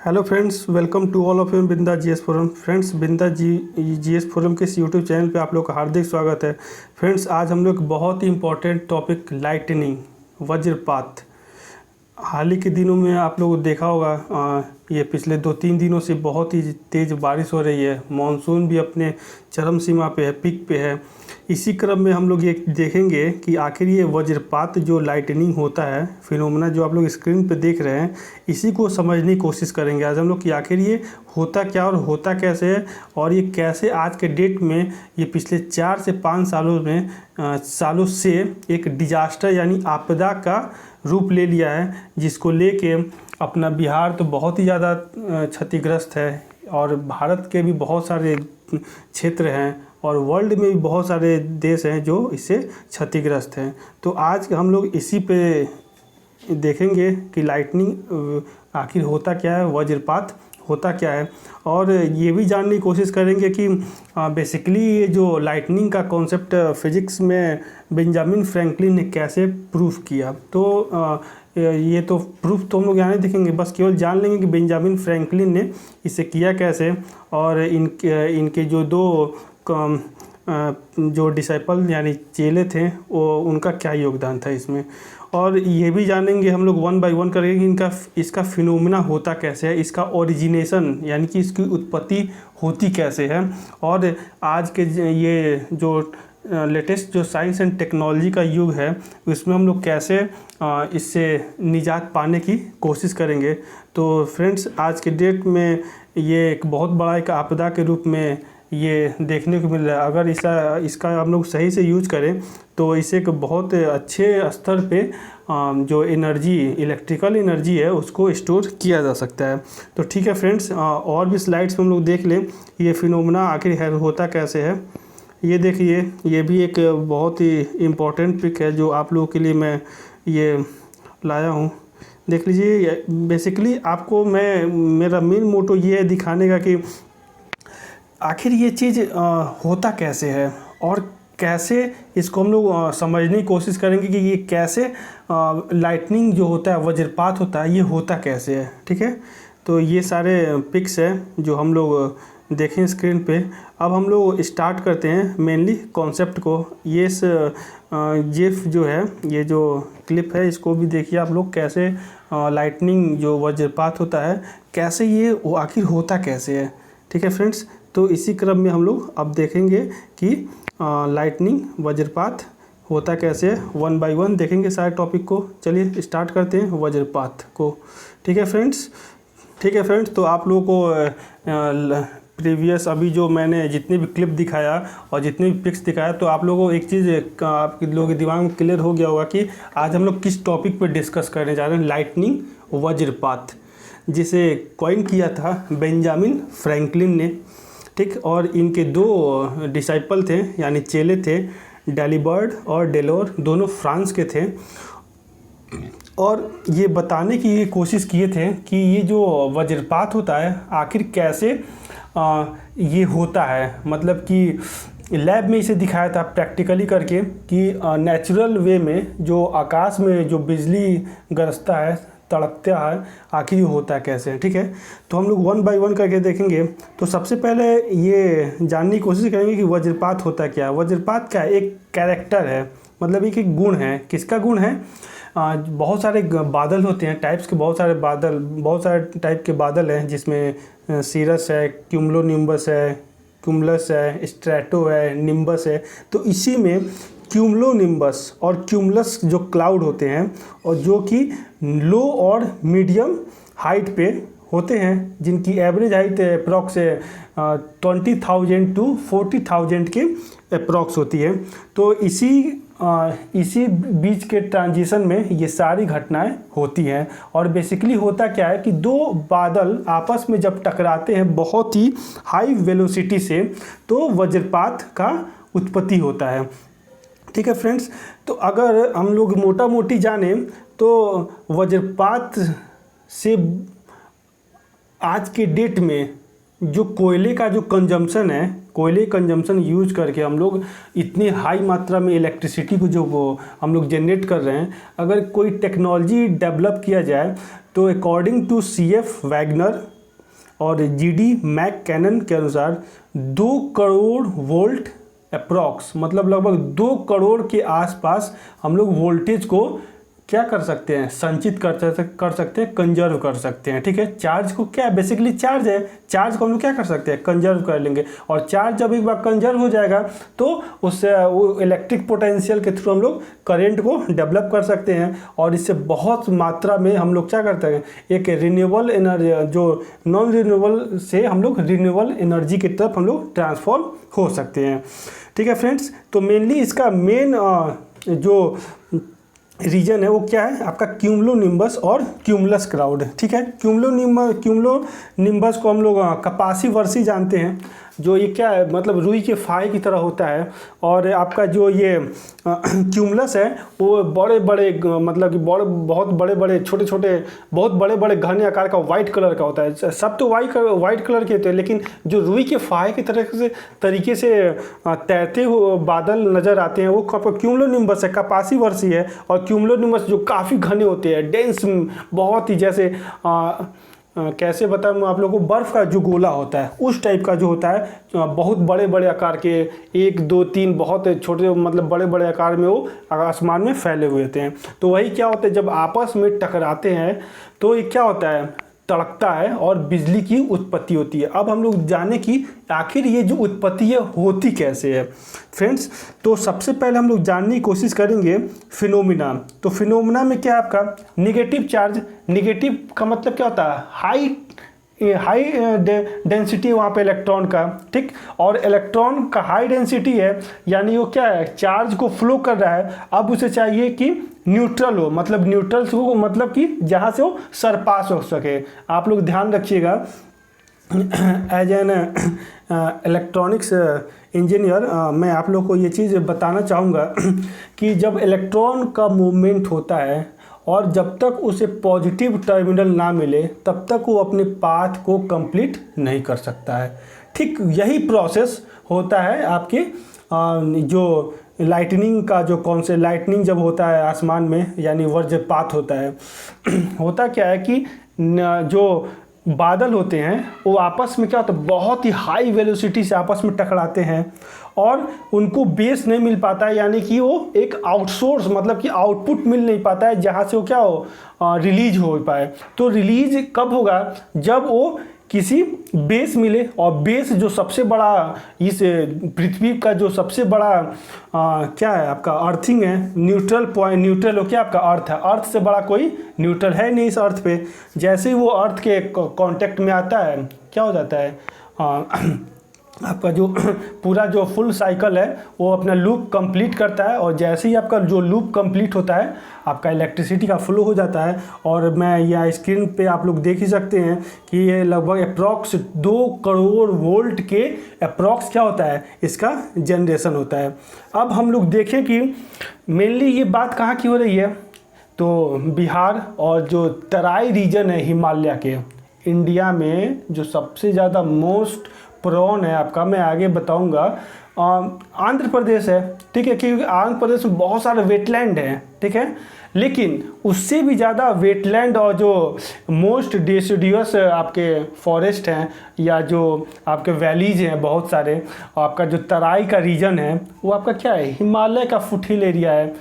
Hello friends, welcome to all of you Binda GS forum. Friends, Binda GS forum के इस YouTube channel पे आप लोग का हार्दिक स्वागत है। फ्रेंड्स, आज हम लोग बहुत ही इम्पोर्टेंट टॉपिक लाइटनिंग, वज्रपात। हाल ही के दिनों में आप लोगों को देखा होगा, ये पिछले 2-3 दिनों से बहुत ही तेज़ बारिश हो रही है। मानसून भी अपने चरम सीमा पे है, पीक पे है। इसी क्रम में हम लोग ये देखेंगे कि आखिर ये वज्रपात जो लाइटनिंग होता है, फिनोमेना जो आप लोग स्क्रीन पे देख रहे हैं, इसी को समझने की कोशिश करेंगे आज हम लोग कि आखिर ये होता क्या और होता कैसे है, और ये कैसे आज के डेट में ये पिछले 4 से 5 सालों से एक डिजास्टर यानी आपदा का रूप ले लिया है, जिसको लेके अपना बिहार तो बहुत ही ज़्यादा क्षतिग्रस्त है, और भारत के भी बहुत सारे क्षेत्र हैं और वर्ल्ड में भी बहुत सारे देश हैं जो इससे क्षतिग्रस्त हैं। तो आज हम लोग इसी पे देखेंगे कि लाइटनिंग आखिर होता क्या है, वज्रपात होता क्या है, और ये भी जानने की कोशिश करेंगे कि बेसिकली ये जो लाइटनिंग का कॉन्सेप्ट फिज़िक्स में बेंजामिन फ्रैंकलिन ने कैसे प्रूफ किया। तो ये तो प्रूफ तो हम लोग यहाँ नहीं देखेंगे, बस केवल जान लेंगे कि बेंजामिन फ्रैंकलिन ने इसे किया कैसे, और इनके जो दो जो डिसाइपल यानी चेले थे वो उनका क्या योगदान था इसमें। और ये भी जानेंगे हम लोग वन बाय वन करेंगे कि इसका फिनोमेना होता कैसे है, इसका ओरिजिनेशन यानी कि इसकी उत्पत्ति होती कैसे है, और आज के ये जो लेटेस्ट जो साइंस एंड टेक्नोलॉजी का युग है उसमें हम लोग कैसे इससे निजात पाने की कोशिश करेंगे। तो फ्रेंड्स, आज के डेट में ये एक बहुत बड़ा एक आपदा के रूप में ये देखने को मिल रहा है। अगर इसका हम लोग सही से यूज करें तो इसे एक बहुत अच्छे स्तर पे जो एनर्जी, इलेक्ट्रिकल एनर्जी है, उसको स्टोर किया जा सकता है। तो ठीक है फ्रेंड्स, और भी स्लाइड्स में हम लोग देख लें ये फिनोमेना आखिर है होता कैसे है। ये देखिए, ये भी एक बहुत ही इम्पोर्टेंट पिक है जो आप लोगों के लिए मैं ये लाया हूँ। देख लीजिए, बेसिकली आपको मेरा मेन मोटो ये है दिखाने का कि आखिर ये चीज़ होता कैसे है, और कैसे इसको हम लोग समझने की कोशिश करेंगे कि ये कैसे लाइटनिंग जो होता है, वज्रपात होता है, ये होता कैसे है। ठीक है, तो ये सारे पिक्स हैं जो हम लोग देखें स्क्रीन पे। अब हम लोग स्टार्ट करते हैं मेनली कॉन्सेप्ट को। ये जेफ जो है, ये जो क्लिप है, इसको भी देखिए आप लोग कैसे लाइटनिंग जो वज्रपात होता है कैसे ये आखिर होता कैसे है। ठीक है फ्रेंड्स, तो इसी क्रम में हम लोग अब देखेंगे कि लाइटनिंग वज्रपात होता कैसे है। वन बाय वन देखेंगे सारे टॉपिक को। चलिए स्टार्ट करते हैं वज्रपात को। ठीक है फ्रेंड्स, तो आप लोगों को प्रीवियस अभी जो मैंने जितने भी क्लिप दिखाया और जितने भी पिक्स दिखाया, तो आप लोगों को एक चीज़ आपके लोगों के दिमाग में क्लियर हो गया होगा कि आज हम लोग किस टॉपिक पर डिस्कस करने जा रहे हैं। लाइटनिंग वज्रपात, जिसे कॉइन किया था बेंजामिन फ्रैंकलिन ने। ठीक, और इनके 2 डिसाइपल थे यानी चेले थे, डेलिबर्ड और डेलोर, दोनों फ्रांस के थे, और ये बताने की कोशिश किए थे कि ये जो वज्रपात होता है आखिर कैसे ये होता है। मतलब कि लैब में इसे दिखाया था प्रैक्टिकली करके कि नेचुरल वे में जो आकाश में जो बिजली गरजता है, तड़कता है, आखिर ये होता है कैसे। ठीक है, तो हम लोग वन बाय वन करके देखेंगे। तो सबसे पहले ये जानने की कोशिश करेंगे कि वज्रपात होता क्या है। वज्रपात क्या है? एक कैरेक्टर है, मतलब एक गुण है। किसका गुण है? बहुत सारे बादल होते हैं, टाइप्स के बहुत सारे टाइप के बादल हैं, जिसमें सीरस है, क्यूमुलोनिम्बस है, क्यूमुलस है, स्ट्रैटो है, निम्बस है। तो इसी में क्यूमुलोनिम्बस और क्यूमुलस जो क्लाउड होते हैं, और जो कि लो और मीडियम हाइट पे होते हैं, जिनकी एवरेज हाइट अप्रॉक्स 20,000 to 40,000 के अप्रॉक्स होती है। तो इसी बीच के ट्रांजिशन में ये सारी घटनाएं होती हैं। और बेसिकली होता क्या है कि 2 बादल आपस में जब टकराते हैं बहुत ही हाई वेलोसिटी से, तो वज्रपात का उत्पत्ति होता है। ठीक है फ्रेंड्स, तो अगर हम लोग मोटा मोटी जाने तो वज्रपात से आज के डेट में जो कोयले का जो कंजम्पशन है, कोयले कंजम्पशन यूज करके हम लोग इतनी हाई मात्रा में इलेक्ट्रिसिटी को जो हम लोग जनरेट कर रहे हैं, अगर कोई टेक्नोलॉजी डेवलप किया जाए तो अकॉर्डिंग टू CF वैगनर और GD मैककैनन के अनुसार 2 करोड़ वोल्ट अप्रॉक्स, मतलब लगभग 2 करोड़ के आसपास हम लोग वोल्टेज को क्या कर सकते हैं, संचित कर सकते हैं, कंजर्व कर सकते हैं। ठीक है, चार्ज को क्या बेसिकली चार्ज है, चार्ज को हम लोग क्या कर सकते हैं, कंजर्व कर लेंगे। और चार्ज जब एक बार कंजर्व हो जाएगा तो उससे वो इलेक्ट्रिक पोटेंशियल के थ्रू हम लोग करंट को डेवलप कर सकते हैं, और इससे बहुत मात्रा में हम लोग क्या करते हैं, एक रिन्यूएबल एनर्जी जो नॉन रिन्यूएबल से हम लोग रिन्यूएबल एनर्जी की तरफ हम लोग ट्रांसफॉर्म हो सकते हैं। ठीक है फ्रेंड्स, तो मेनली इसका मेन जो रीजन है वो क्या है, आपका क्यूमुलोनिम्बस और क्यूमुलस क्लाउड। ठीक है, क्यूमुलोनिम्बस को हम लोग कपासी वर्षी जानते हैं, जो ये क्या है, मतलब रुई के फाहे की तरह होता है। और आपका जो ये क्यूमुलस है वो बड़े बड़े मतलब कि बहुत बड़े बड़े छोटे छोटे बहुत बड़े बड़े घने आकार का वाइट कलर का होता है। सब तो वाइट कलर के होते हैं, लेकिन जो रुई के फाहे की तरीके से तैरते हुए बादल नज़र आते हैं वो क्यूमुलोनिम्बस है, कपासी वर्षी है। और क्यूमुलोनिम्बस जो काफ़ी घने होते हैं, डेंस, बहुत ही जैसे कैसे बताऊँ मैं आप लोगों को, बर्फ़ का जो गोला होता है उस टाइप का जो होता है, बहुत बड़े बड़े आकार के, 1 2 3 बहुत छोटे मतलब बड़े बड़े आकार में वो आसमान में फैले हुए होते हैं। तो वही क्या होता है, जब आपस में टकराते हैं तो ये क्या होता है, तड़कता है और बिजली की उत्पत्ति होती है। अब हम लोग जाने कि आखिर ये जो उत्पत्ति है होती कैसे है फ्रेंड्स। तो सबसे पहले हम लोग जानने की कोशिश करेंगे फिनोमिना। तो फिनोमिना में क्या है, आपका नेगेटिव चार्ज, नेगेटिव का मतलब क्या होता है, हाई डेंसिटी वहाँ पे इलेक्ट्रॉन का। ठीक, और इलेक्ट्रॉन का हाई डेंसिटी है, यानी वो क्या है, चार्ज को फ्लो कर रहा है। अब उसे चाहिए कि न्यूट्रल हो, मतलब न्यूट्रल हो, मतलब कि जहाँ से वो सरपास हो सके। आप लोग ध्यान रखिएगा, एज एन इलेक्ट्रॉनिक्स इंजीनियर मैं आप लोग को ये चीज़ बताना चाहूँगा कि जब इलेक्ट्रॉन का मूवमेंट होता है और जब तक उसे पॉजिटिव टर्मिनल ना मिले तब तक वो अपने पाथ को कंप्लीट नहीं कर सकता है। ठीक यही प्रोसेस होता है आपके जो लाइटनिंग का, जो कौन से लाइटनिंग जब होता है आसमान में, यानी वज्रपात होता है। होता क्या है कि जो बादल होते हैं वो आपस में क्या होता है, बहुत ही हाई वेलोसिटी से आपस में टकराते हैं और उनको बेस नहीं मिल पाता है, यानी कि वो एक आउटसोर्स मतलब कि आउटपुट मिल नहीं पाता है जहाँ से वो क्या हो रिलीज हो पाए। तो रिलीज कब होगा, जब वो किसी बेस मिले, और बेस जो सबसे बड़ा इस पृथ्वी का जो सबसे बड़ा क्या है आपका अर्थिंग है, न्यूट्रल पॉइंट, न्यूट्रल हो क्या आपका अर्थ है, अर्थ से बड़ा कोई न्यूट्रल है नहीं इस अर्थ पे। जैसे ही वो अर्थ के कांटेक्ट में आता है क्या हो जाता है आपका जो पूरा जो फुल साइकिल है वो अपना लूप कंप्लीट करता है, और जैसे ही आपका जो लूप कंप्लीट होता है आपका इलेक्ट्रिसिटी का फ्लो हो जाता है। और मैं यहाँ स्क्रीन पे आप लोग देख ही सकते हैं कि ये लगभग अप्रॉक्स 2 करोड़ वोल्ट के अप्रॉक्स क्या होता है, इसका जनरेशन होता है। अब हम लोग देखें कि मेनली ये बात कहाँ की हो रही है, तो बिहार और जो तराई रीजन है हिमालय के, इंडिया में जो सबसे ज़्यादा मोस्ट प्रोन है आपका, मैं आगे बताऊंगा, आंध्र प्रदेश है। ठीक है, क्योंकि आंध्र प्रदेश में बहुत सारे वेटलैंड हैं। ठीक है, लेकिन उससे भी ज़्यादा वेटलैंड और जो मोस्ट डेसिडियस आपके फॉरेस्ट हैं या जो आपके वैलीज हैं बहुत सारे, आपका जो तराई का रीजन है वो आपका क्या है, हिमालय का फुटहिल एरिया है।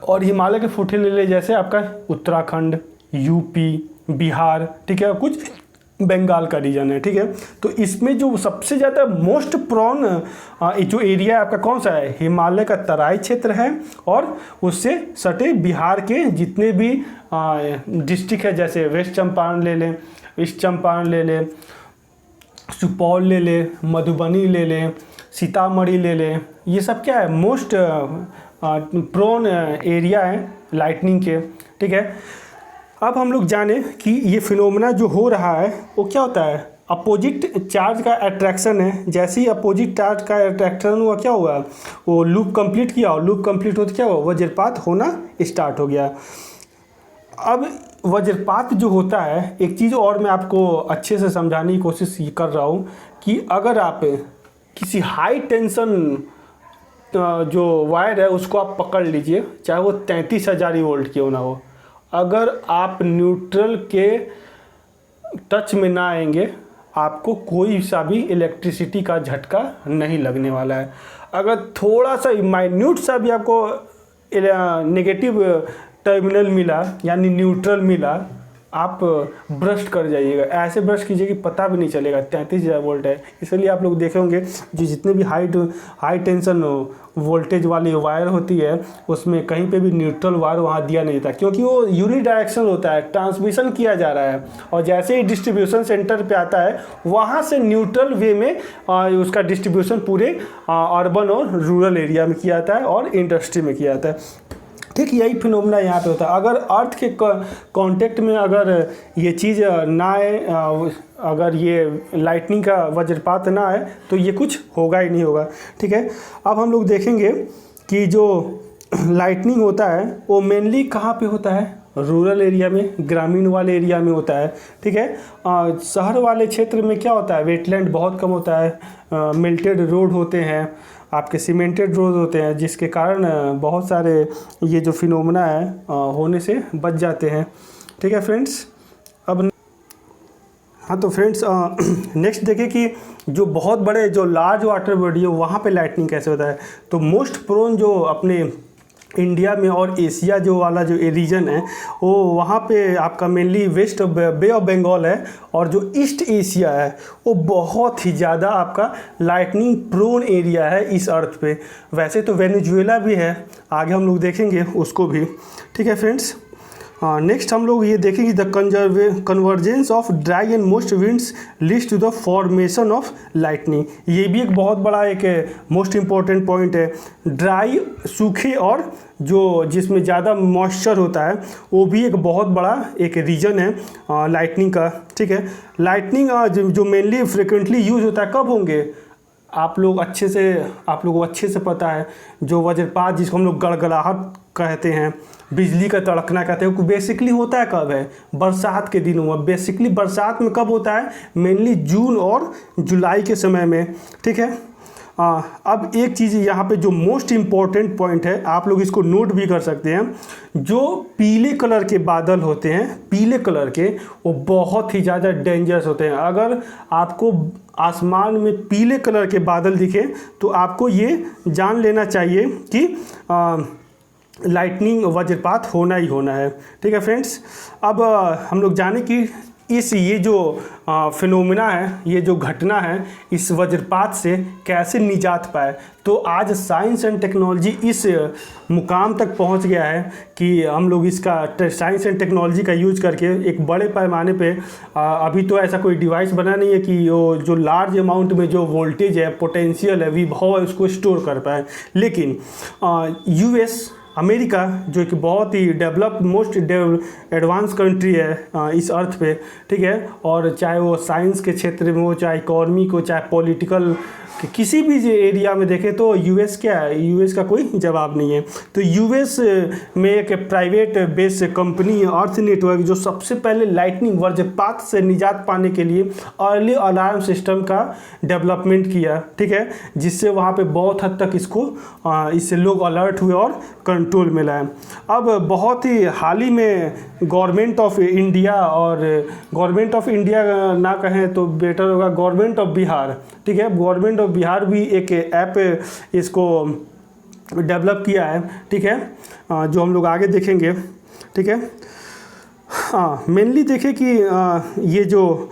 और हिमालय के फुटहिल एरिया जैसे आपका उत्तराखंड, यूपी, बिहार, ठीक है, कुछ बंगाल का रीजन है। ठीक है, तो इसमें जो सबसे ज़्यादा मोस्ट प्रोन जो एरिया आपका कौन सा है, हिमालय का तराई क्षेत्र है, और उससे सटे बिहार के जितने भी डिस्ट्रिक्ट है, जैसे वेस्ट चंपारण ले लें, ईस्ट चंपारण ले लें, सुपौल ले लें, मधुबनी ले लें, सीतामढ़ी ले लें, ये सब क्या है, मोस्ट प्रोन एरिया है लाइटनिंग के। ठीक है, अब हम लोग जाने कि ये फिनोमेना जो हो रहा है वो क्या होता है, अपोजिट चार्ज का अट्रैक्शन है। जैसे ही अपोजिट चार्ज का अट्रैक्शन हुआ क्या हुआ, वो लूप कंप्लीट किया, और लूप कंप्लीट होते क्या हुआ, वज्रपात होना स्टार्ट हो गया। अब वज्रपात जो होता है, एक चीज़ और मैं आपको अच्छे से समझाने की कोशिश कर रहा हूँ कि अगर आप किसी हाई टेंशन जो वायर है उसको आप पकड़ लीजिए, चाहे वो 33,000 वोल्ट क्यों ना हो, अगर आप न्यूट्रल के टच में ना आएंगे आपको कोई सा भी इलेक्ट्रिसिटी का झटका नहीं लगने वाला है। अगर थोड़ा सा माइन्यूट सा भी आपको नेगेटिव टर्मिनल मिला यानी न्यूट्रल मिला, आप ब्रस्ट कर जाइएगा, ऐसे ब्रस्ट कीजिए कि पता भी नहीं चलेगा 33,000 वोल्ट है। इसलिए आप लोग देखे होंगे जो जितने भी हाई टेंशन वोल्टेज वाली वायर होती है उसमें कहीं पे भी न्यूट्रल वायर वहाँ दिया नहीं था, क्योंकि वो यूनि डायरेक्शन होता है, ट्रांसमिशन किया जा रहा है और जैसे ही डिस्ट्रीब्यूशन सेंटर पे आता है वहाँ से न्यूट्रल वे में उसका डिस्ट्रीब्यूशन पूरे अर्बन और रूरल एरिया में किया जाता है और इंडस्ट्री में किया जाता है। ठीक यही फिनोमेना यहाँ पे होता है। अगर अर्थ के कांटेक्ट में अगर ये चीज़ ना आए, अगर ये लाइटनिंग का वज्रपात ना आए तो ये कुछ होगा ही नहीं होगा। ठीक है, अब हम लोग देखेंगे कि जो लाइटनिंग होता है वो मेनली कहाँ पे होता है, रूरल एरिया में, ग्रामीण वाले एरिया में होता है। ठीक है, शहर वाले क्षेत्र में क्या होता है, वेटलैंड बहुत कम होता है, मिल्टेड रोड होते हैं, आपके सीमेंटेड रोड होते हैं, जिसके कारण बहुत सारे ये जो फिनोमेना है होने से बच जाते हैं। ठीक है फ्रेंड्स, अब हाँ तो फ्रेंड्स नेक्स्ट देखें कि जो बहुत बड़े जो लार्ज वाटर बॉडी है वहाँ पे लाइटनिंग कैसे होता है। तो मोस्ट प्रोन जो अपने इंडिया में और एशिया जो वाला जो रीजन है वो वहाँ पे आपका mainly west Bay of Bengal है, और जो ईस्ट एशिया है वो बहुत ही ज़्यादा आपका लाइटनिंग प्रोन एरिया है इस अर्थ पे। वैसे तो वेनेजुएला भी है, आगे हम लोग देखेंगे उसको भी। ठीक है फ्रेंड्स, नेक्स्ट हम लोग ये देखेंगे the convergence of dry and moist winds leads to the formation of lightning. ये भी एक बहुत बड़ा एक मोस्ट इम्पॉर्टेंट पॉइंट है। ड्राई सूखे और जो जिसमें ज़्यादा मॉइस्चर होता है वो भी एक बहुत बड़ा एक रीजन है लाइटनिंग का। ठीक है, लाइटनिंग जो मेनली फ्रिक्वेंटली यूज होता है कब होंगे, आप लोग को अच्छे से पता है, जो वज्रपात जिसको हम लोग गड़गड़ाहट कहते हैं, बिजली का तड़कना कहते हैं, वो बेसिकली होता है कब है, बरसात के दिनों में। बेसिकली बरसात में कब होता है, मेनली जून और जुलाई के समय में। ठीक है, अब एक चीज़ यहाँ पे जो मोस्ट इम्पॉर्टेंट पॉइंट है, आप लोग इसको नोट भी कर सकते हैं, जो पीले कलर के बादल होते हैं, पीले कलर के, वो बहुत ही ज़्यादा डेंजरस होते हैं। अगर आपको आसमान में पीले कलर के बादल दिखे तो आपको ये जान लेना चाहिए कि लाइटनिंग वज्रपात होना ही होना है। ठीक है फ्रेंड्स, अब हम लोग जाने कि ये जो फिनोमेना है, ये जो घटना है, इस वज्रपात से कैसे निजात पाए। तो आज साइंस एंड टेक्नोलॉजी इस मुकाम तक पहुंच गया है कि हम लोग इसका साइंस एंड टेक्नोलॉजी का यूज करके एक बड़े पैमाने पे अभी तो ऐसा कोई डिवाइस बना नहीं है कि वो जो लार्ज अमाउंट में जो वोल्टेज है, पोटेंशियल है, विभव है, उसको स्टोर कर पाए। लेकिन यूएस अमेरिका जो कि बहुत ही डेवलप मोस्ट एडवांस कंट्री है इस अर्थ पे, ठीक है, और चाहे वो साइंस के क्षेत्र में हो, चाहे इकोनॉमी को, चाहे पॉलिटिकल किसी भी एरिया में देखें तो यूएस क्या है, यूएस का कोई जवाब नहीं है। तो यूएस में एक प्राइवेट बेस्ड कंपनी है अर्थ नेटवर्क, जो सबसे पहले लाइटनिंग वज्रपात से निजात पाने के लिए अर्ली अलार्म सिस्टम का डेवलपमेंट किया। ठीक है, जिससे वहाँ पे बहुत हद तक इससे लोग अलर्ट हुए और कंट्रोल में लाए। अब बहुत ही हाल ही में गवर्नमेंट ऑफ इंडिया, और गवर्नमेंट ऑफ इंडिया ना कहें तो बेटर होगा, गवर्नमेंट ऑफ बिहार, ठीक है, गवर्नमेंट ऑफ बिहार भी एक ऐप इसको डेवलप किया है। ठीक है, जो हम लोग आगे देखेंगे। ठीक है, हाँ, मेनली देखें कि ये जो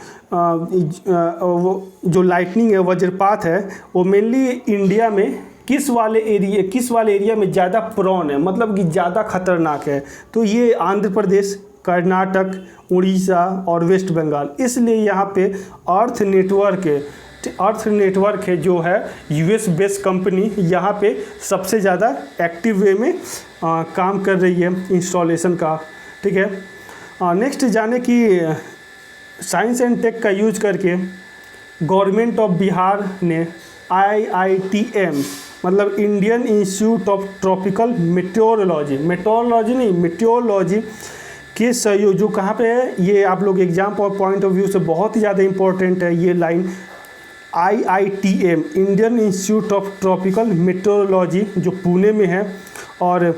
लाइटनिंग है, वज्रपात है, वो मेनली इंडिया में किस वाले एरिया में ज़्यादा प्रोन है, मतलब कि ज़्यादा खतरनाक है। तो ये आंध्र प्रदेश, कर्नाटक, उड़ीसा और वेस्ट बंगाल। इसलिए यहाँ पे अर्थ नेटवर्क है जो है यूएस बेस्ड कंपनी, यहाँ पे सबसे ज़्यादा एक्टिव वे में काम कर रही है इंस्टॉलेशन का। ठीक है, नेक्स्ट जाने कि साइंस एंड टेक का यूज करके गवर्नमेंट ऑफ बिहार ने IITM मतलब Indian institute of tropical metrology के सहयोग, जो कहाँ पे है, ये आप लोग एग्जाम पॉइंट ऑफ व्यू से बहुत ही ज़्यादा इंपॉर्टेंट है ये line. IITM Indian institute of tropical metrology जो पुणे में है, और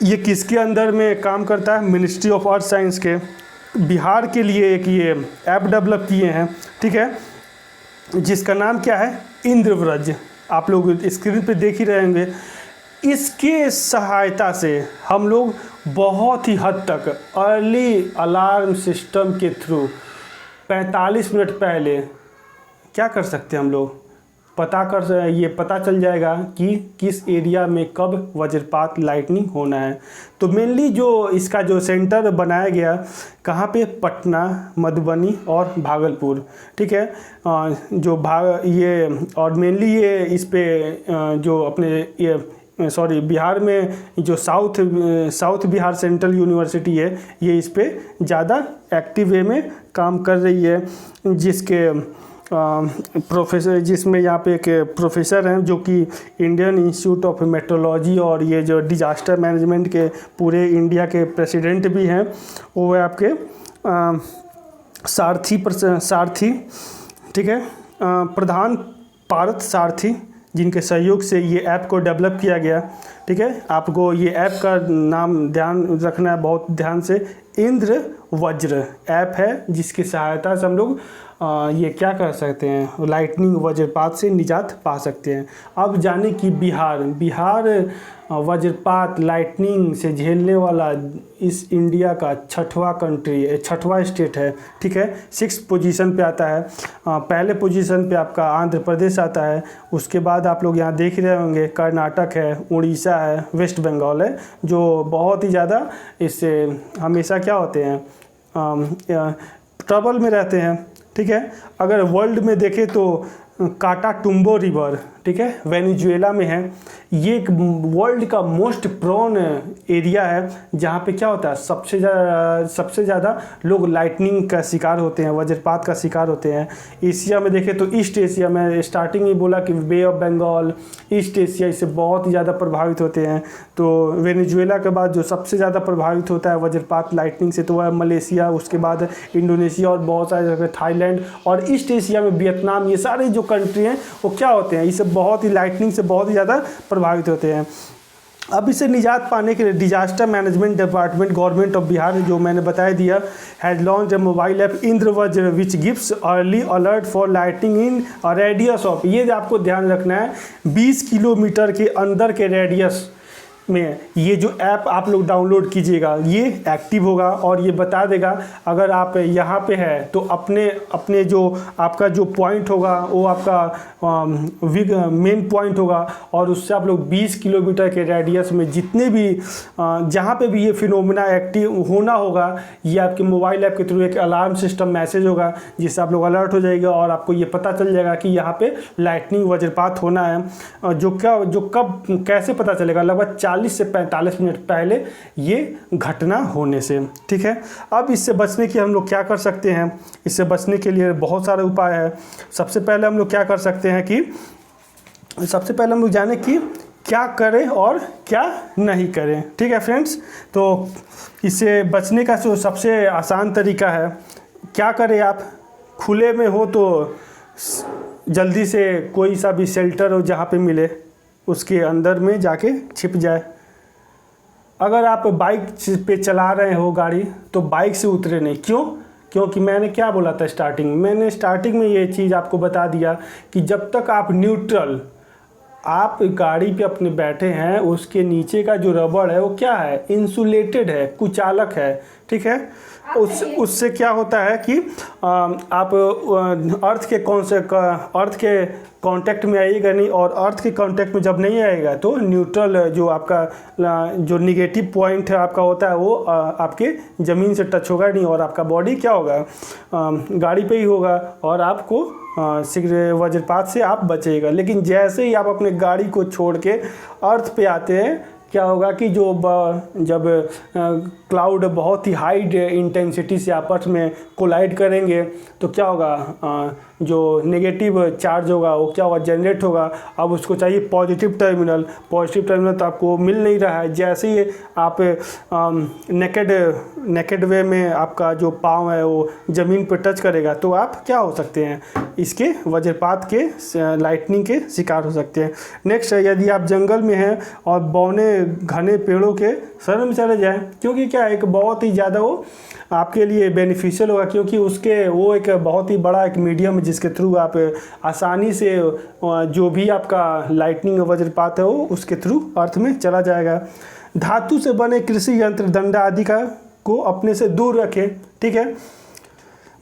ये किसके अंदर में काम करता है? मिनिस्ट्री ऑफ अर्थ साइंस के। बिहार के लिए एक ये ऐप डेवलप किए हैं, ठीक है, जिसका नाम क्या है? इंद्रव्रज। आप लोग स्क्रीन पे देख ही रहे होंगे। इसके सहायता से हम लोग बहुत ही हद तक अर्ली अलार्म सिस्टम के थ्रू 45 मिनट पहले क्या कर सकते हैं? हम लोग ये पता चल जाएगा कि किस एरिया में कब वज्रपात लाइटनिंग होना है। तो मेनली जो इसका जो सेंटर बनाया गया कहाँ पे? पटना, मधुबनी और भागलपुर, ठीक है। और मेनली ये इस पे जो अपने ये बिहार में जो साउथ बिहार सेंट्रल यूनिवर्सिटी है, ये इस पे ज़्यादा एक्टिव वे में काम कर रही है, जिसमें यहाँ पे एक प्रोफेसर हैं जो कि इंडियन इंस्टीट्यूट ऑफ मेट्रोलॉजी और ये जो डिजास्टर मैनेजमेंट के पूरे इंडिया के प्रेसिडेंट भी हैं। वो है आपके सारथी, ठीक है, प्रधान पार्थ सारथी, जिनके सहयोग से ये ऐप को डेवलप किया गया, ठीक है। आपको ये ऐप का नाम ध्यान रखना है बहुत ध्यान से। इंद्र वज्र ऐप है, जिसकी सहायता से हम लोग ये क्या कर सकते हैं? लाइटनिंग वज्रपात से निजात पा सकते हैं। अब जाने कि बिहार वज्रपात लाइटनिंग से झेलने वाला इस इंडिया का छठवां स्टेट है, ठीक है। 6th पोजीशन पे आता है। पहले पोजीशन पे आपका आंध्र प्रदेश आता है। उसके बाद आप लोग यहाँ देख रहे होंगे कर्नाटक है, उड़ीसा है, वेस्ट बंगाल है, जो बहुत ही ज़्यादा इससे हमेशा क्या होते हैं? ट्रबल में रहते हैं, ठीक है। अगर वर्ल्ड में देखें तो काटाटुम्बो रिवर, ठीक है, वेनेजुएला में है। ये एक वर्ल्ड का मोस्ट प्रोन एरिया है, जहाँ पे क्या होता है? सबसे ज़्यादा लोग लाइटनिंग का शिकार होते हैं, वज्रपात का शिकार होते हैं। एशिया में देखें तो ईस्ट एशिया में, स्टार्टिंग में बोला कि बे ऑफ बंगाल, ईस्ट एशिया इससे बहुत ही ज़्यादा प्रभावित होते हैं। तो वेनेजुएला के बाद जो सबसे ज़्यादा प्रभावित होता है वज्रपात लाइटनिंग से, तो वह मलेशिया, उसके बाद इंडोनेशिया और बहुत सारे जगह थाईलैंड, और ईस्ट एशिया में वियतनाम। ये सारे जो कंट्री हैं वो क्या होते हैं? इससे बहुत ही लाइटनिंग से बहुत ही ज़्यादा प्रभावित होते हैं। अब इसे निजात पाने के लिए disaster management department government of Bihar, जो मैंने बता दिया, has launch a mobile app Indravajra which gives early alert for lightning in radius of, ये आपको ध्यान रखना है, 20 किलोमीटर के अंदर के रेडियस में ये जो ऐप आप लोग डाउनलोड कीजिएगा, ये एक्टिव होगा और ये बता देगा अगर आप यहाँ पे है तो अपने जो आपका जो पॉइंट होगा वो आपका मेन पॉइंट होगा, और उससे आप लोग 20 किलोमीटर के रेडियस में जितने भी जहाँ पे भी ये फिनोमेना एक्टिव होना होगा, ये आपके मोबाइल ऐप के थ्रू एक अलार्म सिस्टम मैसेज होगा, जिससे आप लोग अलर्ट हो जाएगा और आपको ये पता चल जाएगा कि यहाँ पे लाइटनिंग वज्रपात होना है। जो कब कैसे पता चलेगा? लगभग 40 से 45 मिनट पहले ये घटना होने से, ठीक है। अब इससे बचने की हम लोग क्या कर सकते हैं? इससे बचने के लिए बहुत सारे उपाय है। सबसे पहले हम लोग क्या कर सकते हैं कि सबसे पहले हम लोग जाने कि क्या करें और क्या नहीं करें, ठीक है फ्रेंड्स। तो इससे बचने का जो सबसे आसान तरीका है, क्या करें? आप खुले में हो तो जल्दी से कोई सा भी शेल्टर हो जहाँ पे मिले उसके अंदर में जाके छिप जाए। अगर आप बाइक पे चला रहे हो गाड़ी तो बाइक से उतरे नहीं। क्योंकि मैंने क्या बोला था स्टार्टिंग में ये चीज़ आपको बता दिया कि जब तक आप न्यूट्रल, आप गाड़ी पे अपने बैठे हैं, उसके नीचे का जो रबड़ है वो क्या है? इंसुलेटेड है, कुचालक है, ठीक है। उससे क्या होता है कि आप अर्थ के कांटेक्ट में आइएगा नहीं, और अर्थ के कांटेक्ट में जब नहीं आएगा तो न्यूट्रल जो आपका जो निगेटिव पॉइंट है आपका होता है वो आपके ज़मीन से टच होगा नहीं, और आपका बॉडी क्या होगा? गाड़ी पे ही होगा और आपको वज्रपात से आप बचेगा। लेकिन जैसे ही आप अपने गाड़ी को छोड़ के अर्थ पे आते हैं, क्या होगा कि जब क्लाउड बहुत ही हाई इंटेंसिटी से आपस में कोलाइड करेंगे तो क्या होगा? जो नेगेटिव चार्ज होगा वो क्या होगा? जनरेट होगा। अब उसको चाहिए पॉजिटिव टर्मिनल तो आपको मिल नहीं रहा है। जैसे ही आप नेकेड वे में आपका जो पाँव है वो ज़मीन पर टच करेगा तो आप क्या हो सकते हैं? इसके वज्रपात के लाइटनिंग के शिकार हो सकते हैं। नेक्स्ट है, यदि आप जंगल में हैं और बौने घने पेड़ों के शरण में चले जाएं, क्योंकि क्या एक बहुत ही ज़्यादा वो आपके लिए बेनिफिशियल होगा, क्योंकि उसके वो एक बहुत ही बड़ा एक मीडियम है जिसके थ्रू आप आसानी से जो भी आपका लाइटनिंग वज्रपात है वो उसके थ्रू अर्थ में चला जाएगा। धातु से बने कृषि यंत्र, डंडा आदि का को अपने से दूर रखें, ठीक है।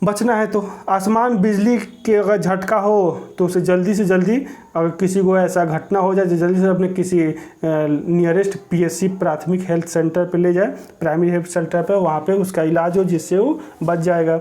बचना है तो आसमान बिजली के अगर झटका हो तो उसे जल्दी से जल्दी, अगर किसी को ऐसा घटना हो जाए तो जल्दी से अपने किसी नियरेस्ट पीएचसी प्राथमिक हेल्थ सेंटर पे ले जाए, प्राइमरी हेल्थ सेंटर पे, वहाँ पे उसका इलाज हो जिससे वो बच जाएगा,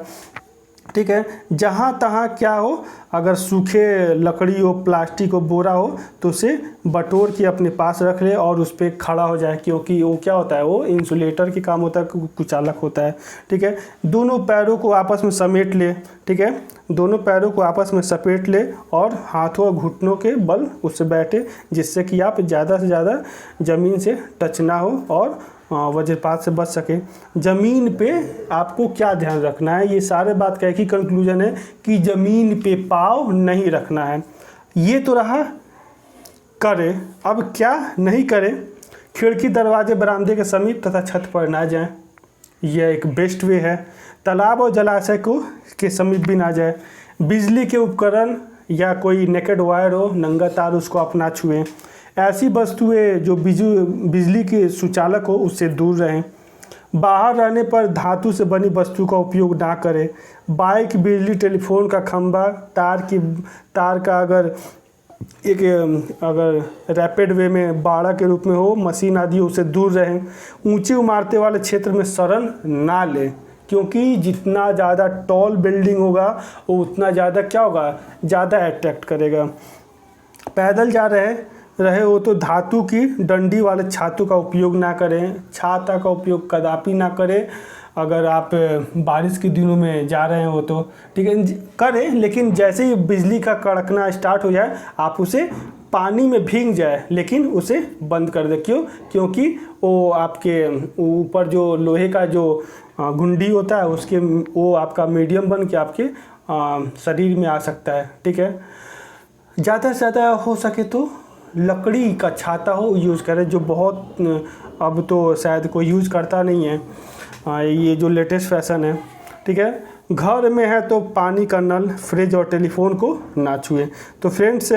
ठीक है। जहाँ तहाँ क्या हो, अगर सूखे लकड़ी हो, प्लास्टिक हो, बोरा हो तो उसे बटोर के अपने पास रख ले और उस पर खड़ा हो जाए, क्योंकि वो क्या होता है, वो इंसुलेटर की काम होता है, कुचालक होता है, ठीक है। दोनों पैरों को आपस में समेट ले, ठीक है, दोनों पैरों को आपस में सपेट ले और हाथों और घुटनों के बल उससे बैठे, जिससे कि आप ज़्यादा से ज़्यादा ज़मीन से टच ना हो और वज्रपात से बच सके। ज़मीन पे आपको क्या ध्यान रखना है, ये सारे बात का एक ही कंक्लूजन है कि ज़मीन पे पाँव नहीं रखना है। ये तो रहा करे, अब क्या नहीं करे, खिड़की दरवाजे बरामदे के समीप तथा छत पर ना जाएं, यह एक बेस्ट वे है। तालाब और जलाशय को के समीप भी ना जाए। बिजली के उपकरण या कोई नेकेड वायर हो, नंगा तार, उसको आप ना छुएं। ऐसी वस्तुएं जो बिजली के सुचालक हो उससे दूर रहें। बाहर रहने पर धातु से बनी वस्तु का उपयोग ना करें। बाइक, बिजली, टेलीफोन का खंभा, तार का अगर रैपिड वे में बाड़ा के रूप में हो, मशीन आदि उससे दूर रहें। ऊंची इमारतें वाले क्षेत्र में शरण ना लें, क्योंकि जितना ज़्यादा टॉल बिल्डिंग होगा वो उतना ज़्यादा क्या होगा, ज़्यादा अट्रैक्ट करेगा। पैदल जा रहे हो तो धातु की डंडी वाले छातों का उपयोग ना करें। छाता का उपयोग कदापि ना करें अगर आप बारिश के दिनों में जा रहे हो तो, ठीक है, करें, लेकिन जैसे ही बिजली का कड़कना स्टार्ट हो जाए आप उसे पानी में भीग जाए लेकिन उसे बंद कर दे। क्यों? क्योंकि वो आपके ऊपर जो लोहे का जो घुंडी होता है उसके वो आपका मीडियम बन के आपके शरीर में आ सकता है, ठीक है। ज़्यादा से ज़्यादा हो सके तो लकड़ी का छाता हो यूज़ करें, जो बहुत अब तो शायद कोई यूज़ करता नहीं है, ये जो लेटेस्ट फैशन है, ठीक है। घर में है तो पानी का नल, फ्रिज और टेलीफोन को ना छुएं। तो फ्रेंड्स,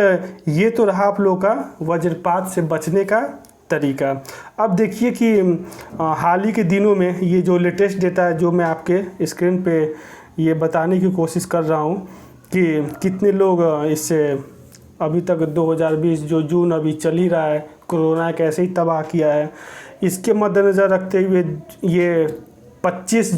ये तो रहा आप लोगों का वज्रपात से बचने का तरीका। अब देखिए कि हाल ही के दिनों में ये जो लेटेस्ट डेटा है जो मैं आपके स्क्रीन पे ये बताने की कोशिश कर रहा हूँ कि कितने लोग इससे अभी तक 2020 जो जून अभी चल ही रहा है, कोरोना कैसे ही तबाह किया है, इसके मद्देनज़र रखते हुए ये 26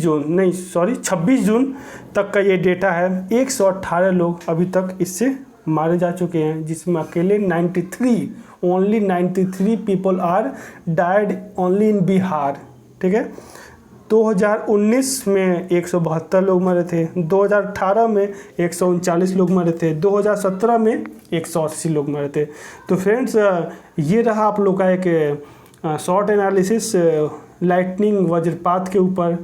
जून तक का ये डेटा है। 118 लोग अभी तक इससे मारे जा चुके हैं, जिसमें अकेले 93 people are died only in Bihar, ठीक है। 2019 में 172 लोग मरे थे, 2018 में 139 लोग मरे थे, 2017 में 180 लोग मरे थे। तो फ्रेंड्स, ये रहा आप लोग का एक शॉर्ट एनालिसिस लाइटनिंग वज्रपात के ऊपर।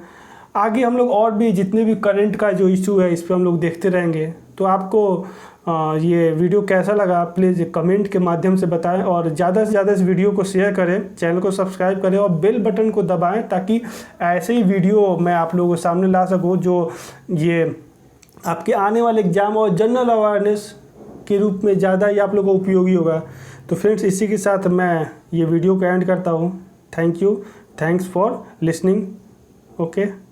आगे हम लोग और भी जितने भी करंट का जो इशू है इस पर हम लोग देखते रहेंगे। तो आपको ये वीडियो कैसा लगा प्लीज़ कमेंट के माध्यम से बताएं और ज़्यादा से ज़्यादा इस वीडियो को शेयर करें, चैनल को सब्सक्राइब करें और बेल बटन को दबाएं ताकि ऐसे ही वीडियो मैं आप लोगों के सामने ला सकूं जो ये आपके आने वाले एग्ज़ाम और जनरल अवेयरनेस के रूप में ज़्यादा ही आप लोगों को उपयोगी होगा। तो फ्रेंड्स, इसी के साथ मैं ये वीडियो को एंड करता हूँ। Thank you, thanks for listening, okay.